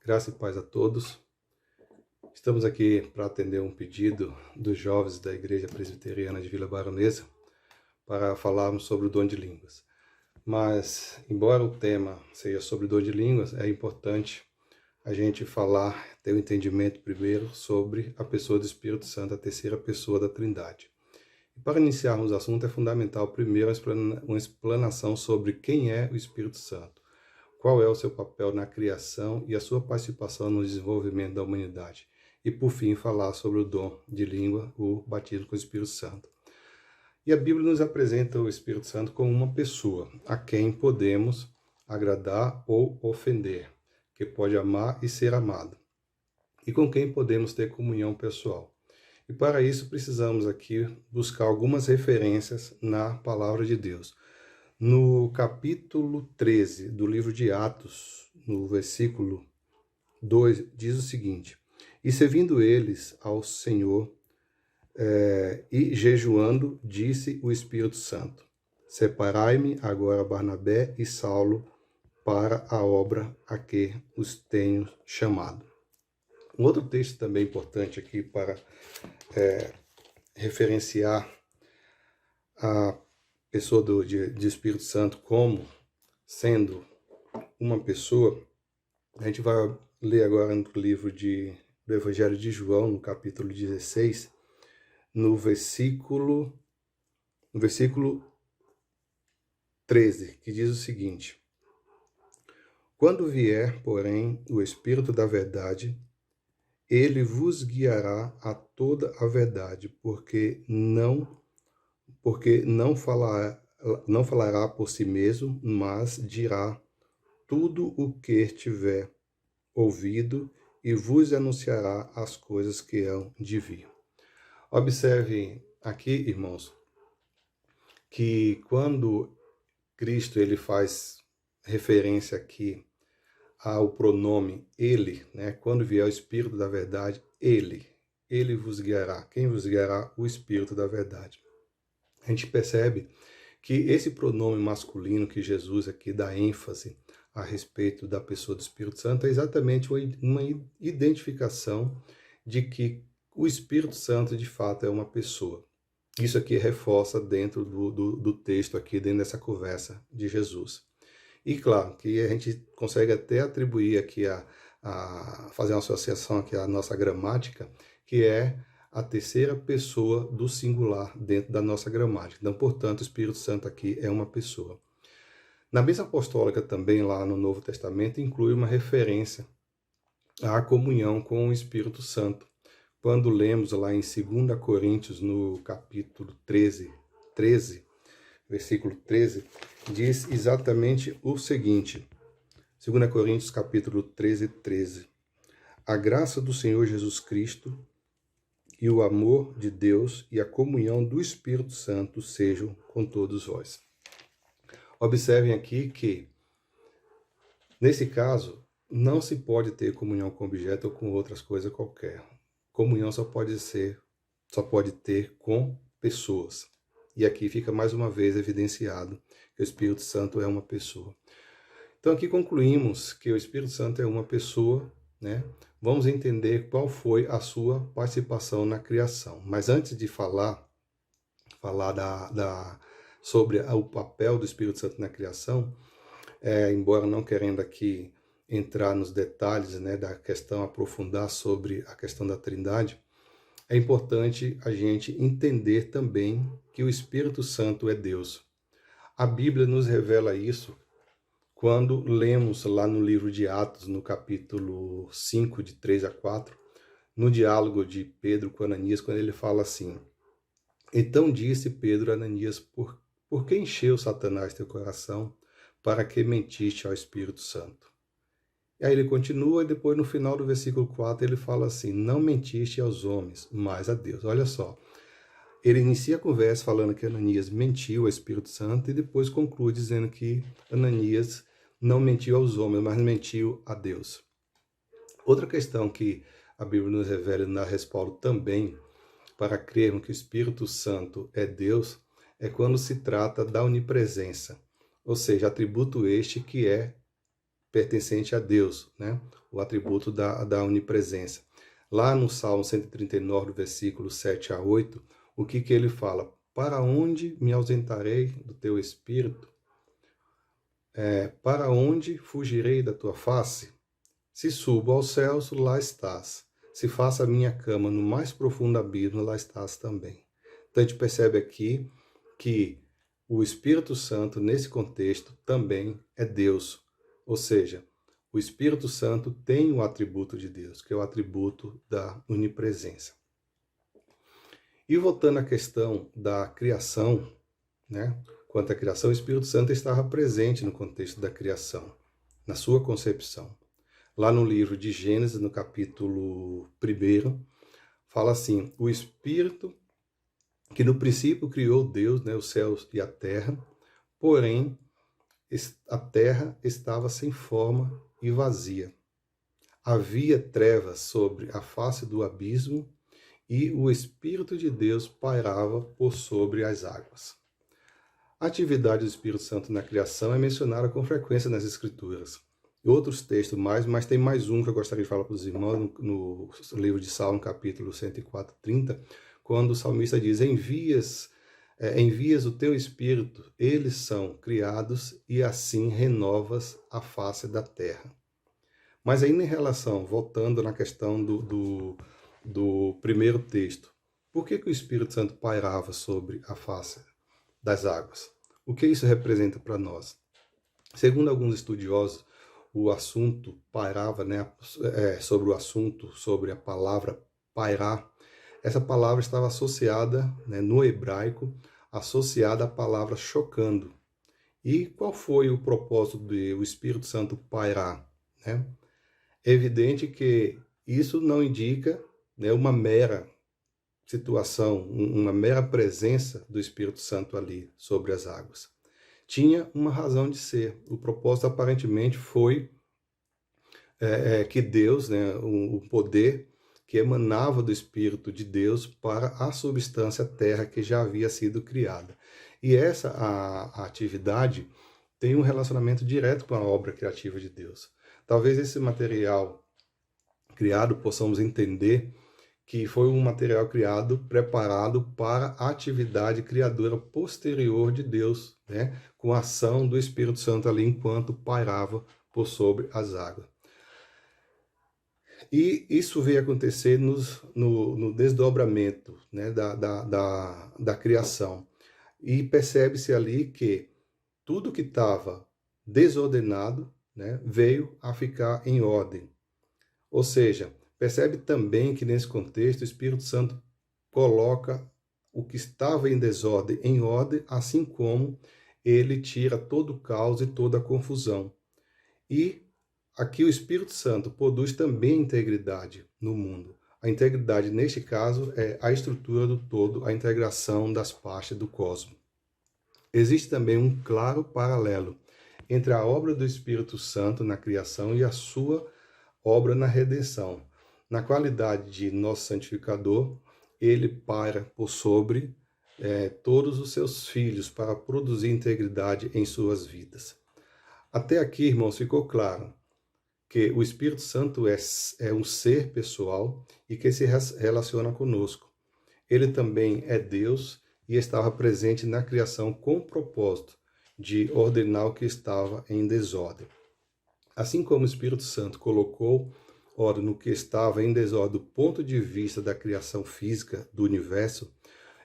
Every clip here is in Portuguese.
Graça e paz a todos. Estamos aqui para atender um pedido dos jovens da Igreja Presbiteriana de Vila Baronesa para falarmos sobre o dom de línguas. Mas, embora o tema seja sobre o dom de línguas, é importante a gente ter o entendimento primeiro sobre a pessoa do Espírito Santo, a terceira pessoa da Trindade. E para iniciarmos o assunto, é fundamental primeiro uma explanação sobre quem é o Espírito Santo, qual é o seu papel na criação e a sua participação no desenvolvimento da humanidade. E, por fim, falar sobre o dom de língua, o batismo com o Espírito Santo. E a Bíblia nos apresenta o Espírito Santo como uma pessoa a quem podemos agradar ou ofender, que pode amar e ser amado, e com quem podemos ter comunhão pessoal. E para isso precisamos aqui buscar algumas referências na Palavra de Deus. No capítulo 13 do livro de Atos, no versículo 2, diz o seguinte: E servindo eles ao Senhor e jejuando, disse o Espírito Santo: Separai-me agora Barnabé e Saulo para a obra a que os tenho chamado. Um outro texto também importante aqui para referenciar a pessoa de Espírito Santo como sendo uma pessoa, a gente vai ler agora no livro do Evangelho de João, no capítulo 16, no versículo 13, que diz o seguinte: Quando vier, porém, o Espírito da verdade, ele vos guiará a toda a verdade, porque não falará por si mesmo, mas dirá tudo o que tiver ouvido e vos anunciará as coisas que hão de vir. Observe aqui, irmãos, que quando Cristo ele faz referência aqui ao pronome ele, né? Quando vier o Espírito da verdade, ele vos guiará. Quem vos guiará? O Espírito da verdade. A gente percebe que esse pronome masculino que Jesus aqui dá ênfase a respeito da pessoa do Espírito Santo é exatamente uma identificação de que o Espírito Santo de fato é uma pessoa. Isso aqui reforça dentro do texto aqui, dentro dessa conversa de Jesus. E claro, que a gente consegue até atribuir aqui fazer uma associação aqui à nossa gramática, que é a terceira pessoa do singular dentro da nossa gramática. Então, portanto, o Espírito Santo aqui é uma pessoa. Na Bênção Apostólica também, lá no Novo Testamento, inclui uma referência à comunhão com o Espírito Santo. Quando lemos lá em 2 Coríntios, no capítulo 13, versículo 13, diz exatamente o seguinte, 2 Coríntios capítulo 13. A graça do Senhor Jesus Cristo e o amor de Deus e a comunhão do Espírito Santo sejam com todos vós. Observem aqui que, nesse caso, não se pode ter comunhão com objeto ou com outras coisas qualquer. Comunhão só pode ter com pessoas. E aqui fica mais uma vez evidenciado que o Espírito Santo é uma pessoa. Então aqui concluímos que o Espírito Santo é uma pessoa, né? Vamos entender qual foi a sua participação na criação. Mas antes de falar sobre o papel do Espírito Santo na criação, embora não querendo aqui entrar nos detalhes, né, da questão, aprofundar sobre a questão da Trindade, é importante a gente entender também que o Espírito Santo é Deus. A Bíblia nos revela isso quando lemos lá no livro de Atos, no capítulo 5, de 3 a 4, no diálogo de Pedro com Ananias, quando ele fala assim: Então disse Pedro a Ananias, por que encheu Satanás teu coração, para que mentiste ao Espírito Santo? E aí ele continua, e depois no final do versículo 4 ele fala assim: Não mentiste aos homens, mas a Deus. Olha só, ele inicia a conversa falando que Ananias mentiu ao Espírito Santo e depois conclui dizendo que Ananias não mentiu aos homens, mas mentiu a Deus. Outra questão que a Bíblia nos revela e dá respaldo também para crermos que o Espírito Santo é Deus é quando se trata da onipresença, ou seja, atributo este que é pertencente a Deus, né? O atributo da onipresença. Lá no Salmo 139, versículos 7 a 8, o que ele fala? Para onde me ausentarei do teu espírito? Para onde fugirei da tua face? Se subo aos céus, lá estás. Se faço a minha cama no mais profundo abismo, lá estás também. Então a gente percebe aqui que o Espírito Santo, nesse contexto, também é Deus. Ou seja, o Espírito Santo tem o atributo de Deus, que é o atributo da onipresença. E voltando à questão da criação, né? Quanto à criação, o Espírito Santo estava presente no contexto da criação, na sua concepção. Lá no livro de Gênesis, no capítulo 1, fala assim: o Espírito que no princípio criou Deus, né, os céus e a terra, porém a terra estava sem forma e vazia. Havia trevas sobre a face do abismo e o Espírito de Deus pairava por sobre as águas. A atividade do Espírito Santo na criação é mencionada com frequência nas Escrituras. Outros textos mais, mas tem mais um que eu gostaria de falar para os irmãos no livro de Salmo, capítulo 104, 30, quando o salmista diz: envias o teu Espírito, eles são criados e assim renovas a face da terra. Mas ainda em relação, voltando na questão do primeiro texto, por que o Espírito Santo pairava sobre a face das águas? O que isso representa para nós? Segundo alguns estudiosos, o assunto pairava, né, sobre a palavra pairar. Essa palavra estava associada, né, no hebraico, associada à palavra chocando. E qual foi o propósito do Espírito Santo pairar, né? É evidente que isso não indica, né, uma mera situação, uma mera presença do Espírito Santo ali sobre as águas. Tinha uma razão de ser. O propósito aparentemente foi que Deus, né, o poder que emanava do Espírito de Deus para a substância terra que já havia sido criada. E essa a atividade tem um relacionamento direto com a obra criativa de Deus. Talvez esse material criado possamos entender que foi um material criado, preparado para a atividade criadora posterior de Deus, né? Com a ação do Espírito Santo ali enquanto pairava por sobre as águas. E isso veio acontecer no desdobramento, né, da criação. E percebe-se ali que tudo que estava desordenado, né, veio a ficar em ordem. Ou seja, percebe também que nesse contexto o Espírito Santo coloca o que estava em desordem em ordem, assim como ele tira todo o caos e toda a confusão. E aqui o Espírito Santo produz também integridade no mundo. A integridade, neste caso, é a estrutura do todo, a integração das partes do cosmos. Existe também um claro paralelo entre a obra do Espírito Santo na criação e a sua obra na redenção. Na qualidade de nosso santificador, ele paira por sobre todos os seus filhos para produzir integridade em suas vidas. Até aqui, irmãos, ficou claro que o Espírito Santo é um ser pessoal e que se relaciona conosco. Ele também é Deus e estava presente na criação com o propósito de ordenar o que estava em desordem. Assim como o Espírito Santo colocou ordem no que estava em desordem do ponto de vista da criação física do universo,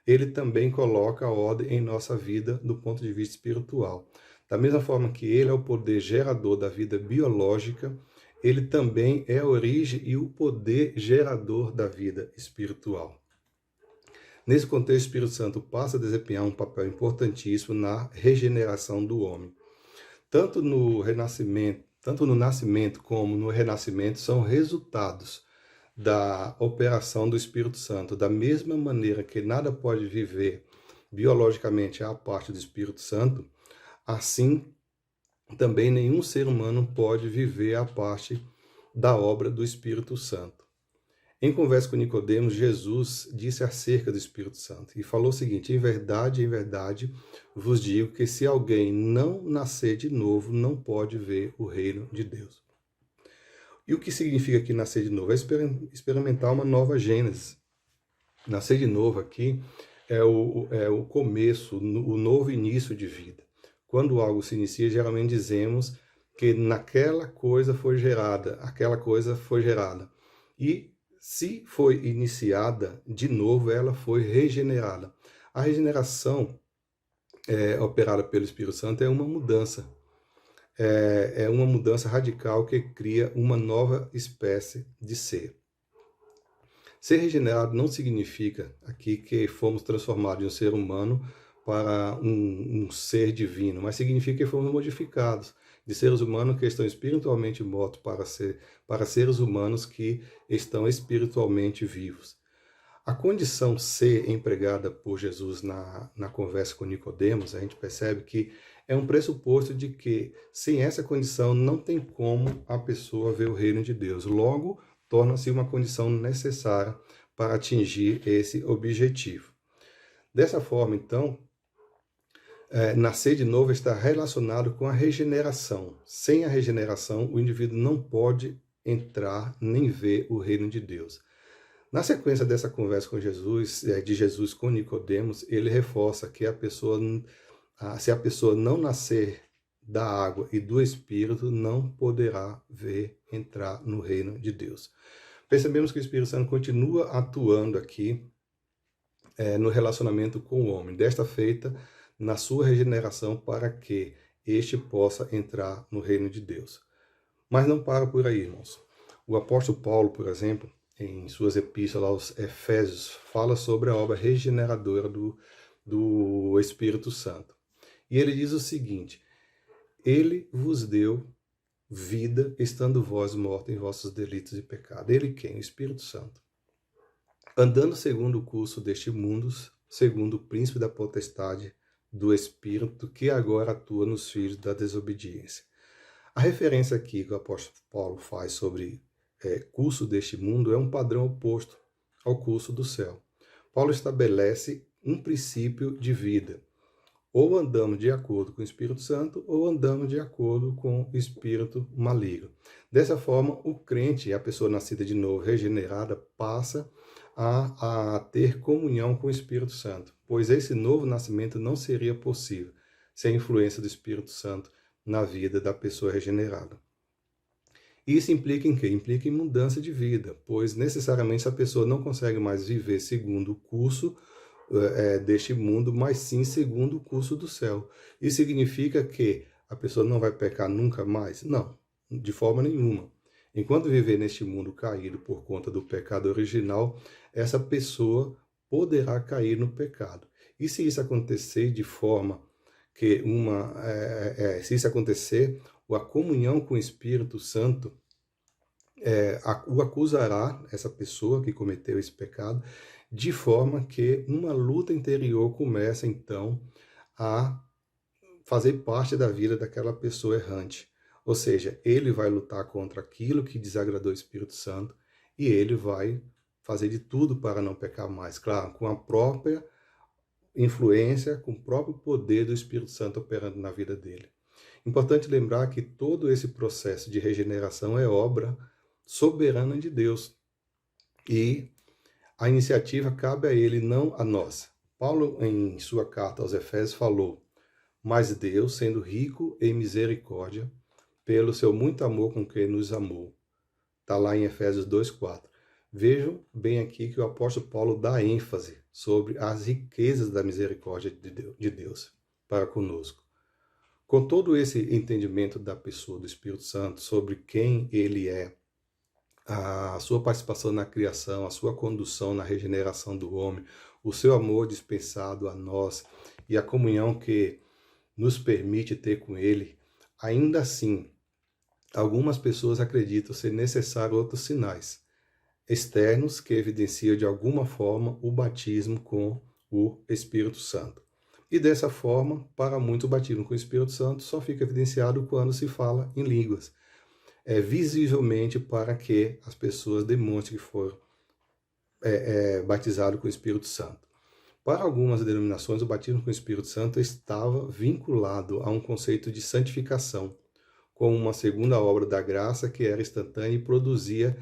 ele também coloca a ordem em nossa vida do ponto de vista espiritual. Da mesma forma que ele é o poder gerador da vida biológica, ele também é a origem e o poder gerador da vida espiritual. Nesse contexto, o Espírito Santo passa a desempenhar um papel importantíssimo na regeneração do homem. Tanto no nascimento como no renascimento são resultados da operação do Espírito Santo. Da mesma maneira que nada pode viver biologicamente à parte do Espírito Santo, assim também nenhum ser humano pode viver à parte da obra do Espírito Santo. Em conversa com Nicodemos, Jesus disse acerca do Espírito Santo e falou o seguinte: em verdade, vos digo que se alguém não nascer de novo, não pode ver o reino de Deus. E o que significa aqui nascer de novo? É experimentar uma nova Gênesis. Nascer de novo aqui é o começo, o novo início de vida. Quando algo se inicia, geralmente dizemos que naquela coisa foi gerada, aquela coisa foi gerada. E se foi iniciada de novo, ela foi regenerada. A regeneração operada pelo Espírito Santo é uma mudança. É uma mudança radical que cria uma nova espécie de ser. Ser regenerado não significa aqui que fomos transformados de um ser humano para um ser divino, mas significa que fomos modificados de seres humanos que estão espiritualmente mortos para seres humanos que estão espiritualmente vivos. A condição ser empregada por Jesus na conversa com Nicodemos, a gente percebe que é um pressuposto de que sem essa condição não tem como a pessoa ver o reino de Deus. Logo, torna-se uma condição necessária para atingir esse objetivo. Dessa forma, então, nascer de novo está relacionado com a regeneração. Sem a regeneração, o indivíduo não pode entrar nem ver o reino de Deus. Na sequência dessa conversa com Jesus, de Jesus com Nicodemos, ele reforça que se a pessoa não nascer da água e do Espírito, não poderá ver entrar no reino de Deus. Percebemos que o Espírito Santo continua atuando aqui no relacionamento com o homem, desta feita na sua regeneração para que este possa entrar no reino de Deus. Mas não para por aí, irmãos. O apóstolo Paulo, por exemplo, em suas epístolas aos Efésios, fala sobre a obra regeneradora do Espírito Santo. E ele diz o seguinte: ele vos deu vida, estando vós mortos em vossos delitos e pecados. Ele quem? O Espírito Santo. Andando segundo o curso deste mundo, segundo o príncipe da potestade do Espírito, que agora atua nos filhos da desobediência. A referência aqui que o apóstolo Paulo faz sobre curso deste mundo é um padrão oposto ao curso do céu. Paulo estabelece um princípio de vida. Ou andamos de acordo com o Espírito Santo, ou andamos de acordo com o Espírito maligno. Dessa forma, o crente, a pessoa nascida de novo, regenerada, passa a ter comunhão com o Espírito Santo, pois esse novo nascimento não seria possível sem a influência do Espírito Santo na vida da pessoa regenerada. Isso implica em quê? Implica em mudança de vida, pois necessariamente a pessoa não consegue mais viver segundo o curso deste mundo, mas sim segundo o curso do céu. Isso significa que a pessoa não vai pecar nunca mais? Não, de forma nenhuma. Enquanto viver neste mundo caído por conta do pecado original, essa pessoa poderá cair no pecado. E se isso acontecer de forma que se isso acontecer, a comunhão com o Espírito Santo o acusará, essa pessoa que cometeu esse pecado, de forma que uma luta interior começa, então, a fazer parte da vida daquela pessoa errante. Ou seja, ele vai lutar contra aquilo que desagradou o Espírito Santo e ele vai fazer de tudo para não pecar mais. Claro, com a própria influência, com o próprio poder do Espírito Santo operando na vida dele. Importante lembrar que todo esse processo de regeneração é obra soberana de Deus. E a iniciativa cabe a ele, não a nós. Paulo, em sua carta aos Efésios, falou: mas Deus, sendo rico em misericórdia, pelo seu muito amor com que nos amou. Está lá em Efésios 2,4. Vejam bem aqui que o apóstolo Paulo dá ênfase sobre as riquezas da misericórdia de Deus para conosco. Com todo esse entendimento da pessoa do Espírito Santo, sobre quem ele é, a sua participação na criação, a sua condução na regeneração do homem, o seu amor dispensado a nós e a comunhão que nos permite ter com ele, ainda assim, algumas pessoas acreditam ser necessário outros sinais externos que evidenciam de alguma forma o batismo com o Espírito Santo. E dessa forma, para muito, o batismo com o Espírito Santo só fica evidenciado quando se fala em línguas. Visivelmente para que as pessoas demonstrem que foram batizado com o Espírito Santo. Para algumas denominações, o batismo com o Espírito Santo estava vinculado a um conceito de santificação, como uma segunda obra da graça que era instantânea e produzia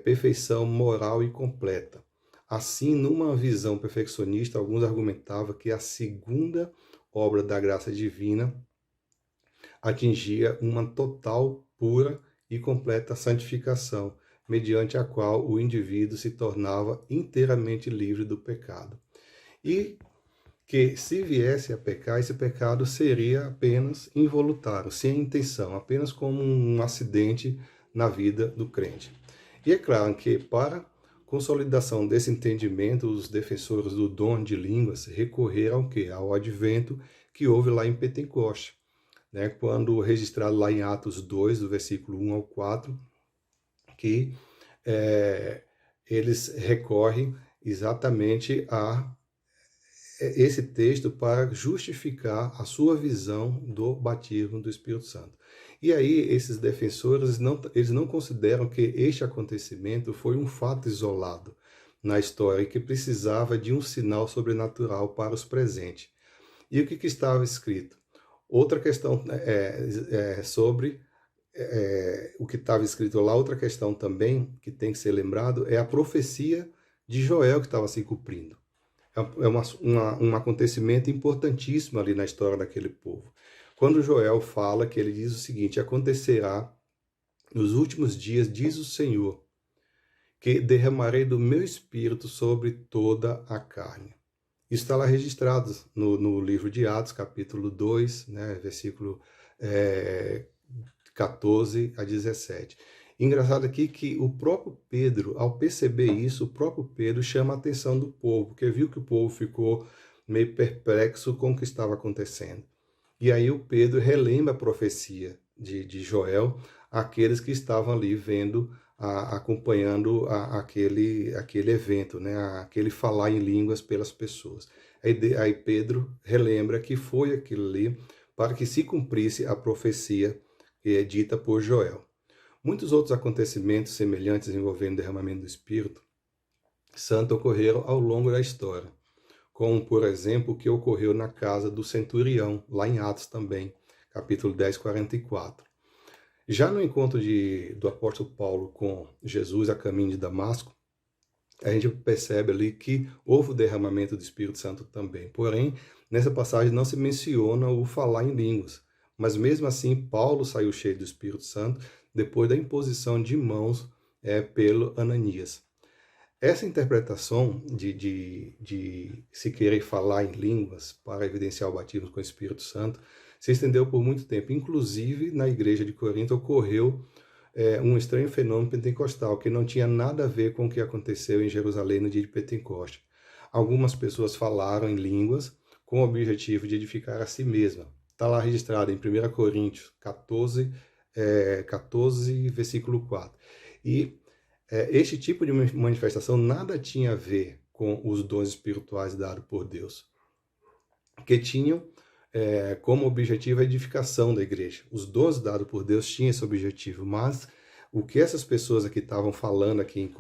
perfeição moral e completa. Assim, numa visão perfeccionista, alguns argumentavam que a segunda obra da graça divina atingia uma total, pura e completa santificação, mediante a qual o indivíduo se tornava inteiramente livre do pecado. E que se viesse a pecar, esse pecado seria apenas involuntário, sem intenção, apenas como um acidente na vida do crente. E é claro que para consolidação desse entendimento, os defensores do dom de línguas recorreram ao quê? Ao advento que houve lá em Pentecoste, né? Quando registrado lá em Atos 2, do versículo 1 ao 4, que eles recorrem exatamente a esse texto para justificar a sua visão do batismo do Espírito Santo. E aí esses defensores eles não consideram que este acontecimento foi um fato isolado na história e que precisava de um sinal sobrenatural para os presentes. E o que estava escrito? Outra questão sobre o que estava escrito lá, outra questão também que tem que ser lembrado é a profecia de Joel que estava se cumprindo. Um acontecimento importantíssimo ali na história daquele povo. Quando Joel fala que ele diz o seguinte: acontecerá nos últimos dias, diz o Senhor, que derramarei do meu espírito sobre toda a carne. Isso está lá registrado no livro de Atos, capítulo 2, né, versículo 14 a 17. Engraçado aqui que o próprio Pedro, ao perceber isso, o próprio Pedro chama a atenção do povo, porque viu que o povo ficou meio perplexo com o que estava acontecendo. E aí o Pedro relembra a profecia de Joel àqueles que estavam ali vendo, acompanhando aquele evento, né? Aquele falar em línguas pelas pessoas. Aí Pedro relembra que foi aquilo ali para que se cumprisse a profecia que é dita por Joel. Muitos outros acontecimentos semelhantes envolvendo o derramamento do Espírito Santo ocorreram ao longo da história, como, por exemplo, o que ocorreu na casa do centurião, lá em Atos também, capítulo 10, 44. Já no encontro do apóstolo Paulo com Jesus a caminho de Damasco, a gente percebe ali que houve o derramamento do Espírito Santo também. Porém, nessa passagem não se menciona o falar em línguas, mas mesmo assim Paulo saiu cheio do Espírito Santo depois da imposição de mãos pelo Ananias. Essa interpretação de se querer falar em línguas para evidenciar o batismo com o Espírito Santo se estendeu por muito tempo. Inclusive, na igreja de Corinto ocorreu um estranho fenômeno pentecostal que não tinha nada a ver com o que aconteceu em Jerusalém no dia de Pentecoste. Algumas pessoas falaram em línguas com o objetivo de edificar a si mesma. Está lá registrado em 1 Coríntios 14, 14, versículo 4. E este tipo de manifestação nada tinha a ver com os dons espirituais dados por Deus, que tinham como objetivo a edificação da igreja. Os dons dados por Deus tinham esse objetivo, mas o que essas pessoas aqui estavam falando aqui em 1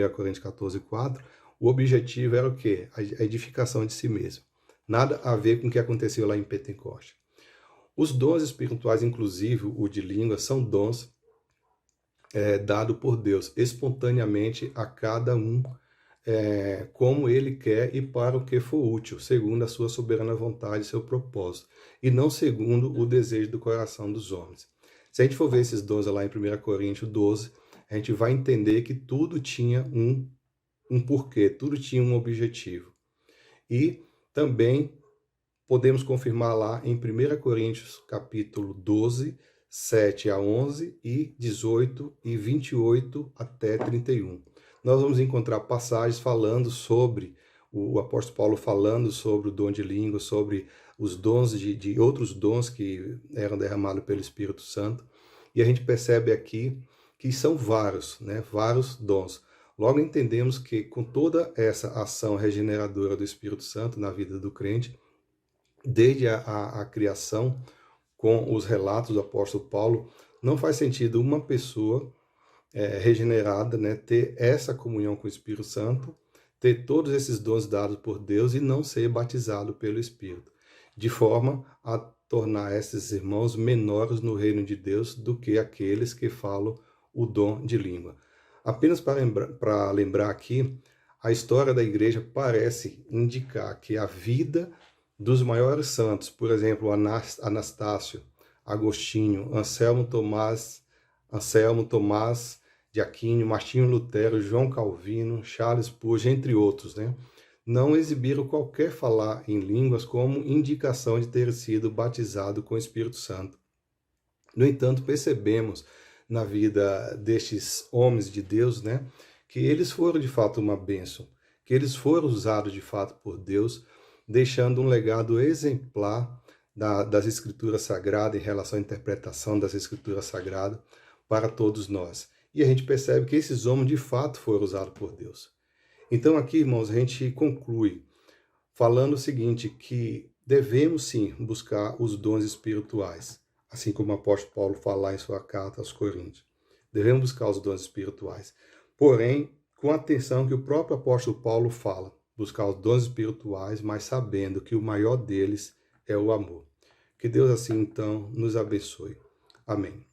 Coríntios 14, 4, o objetivo era o quê? A edificação de si mesmo. Nada a ver com o que aconteceu lá em Pentecoste. Os dons espirituais, inclusive o de língua, são dons dados por Deus espontaneamente a cada um, como ele quer e para o que for útil, segundo a sua soberana vontade e seu propósito, e não segundo o desejo do coração dos homens. Se a gente for ver esses dons lá em 1 Coríntios 12, a gente vai entender que tudo tinha um porquê, tudo tinha um objetivo. E também podemos confirmar lá em 1 Coríntios capítulo 12, 7 a 11 e 18 e 28 até 31. Nós vamos encontrar passagens falando sobre, o apóstolo Paulo falando sobre o dom de língua, sobre os dons de outros dons que eram derramados pelo Espírito Santo. E a gente percebe aqui que são vários, né? Vários dons. Logo entendemos que com toda essa ação regeneradora do Espírito Santo na vida do crente, desde a criação, com os relatos do apóstolo Paulo, não faz sentido uma pessoa regenerada, né, ter essa comunhão com o Espírito Santo ter todos esses dons dados por Deus e não ser batizado pelo Espírito, de forma a tornar esses irmãos menores no reino de Deus do que aqueles que falam o dom de língua. Apenas para lembrar aqui, a história da igreja parece indicar que a vida dos maiores santos, por exemplo, Anastácio, Agostinho, Anselmo Tomás de Aquino, Martinho Lutero, João Calvino, Charles Spurgeon, entre outros, né? Não exibiram qualquer falar em línguas como indicação de ter sido batizado com o Espírito Santo. No entanto, percebemos na vida destes homens de Deus, né, que eles foram de fato uma bênção, que eles foram usados de fato por Deus, deixando um legado exemplar das Escrituras Sagradas em relação à interpretação das Escrituras Sagradas para todos nós. E a gente percebe que esses homens de fato foram usados por Deus. Então aqui, irmãos, a gente conclui falando o seguinte, que devemos sim buscar os dons espirituais, assim como o apóstolo Paulo fala em sua carta aos Coríntios. Devemos buscar os dons espirituais. Porém, com a atenção que o próprio apóstolo Paulo fala, buscar os dons espirituais, mas sabendo que o maior deles é o amor. Que Deus assim, então, nos abençoe. Amém.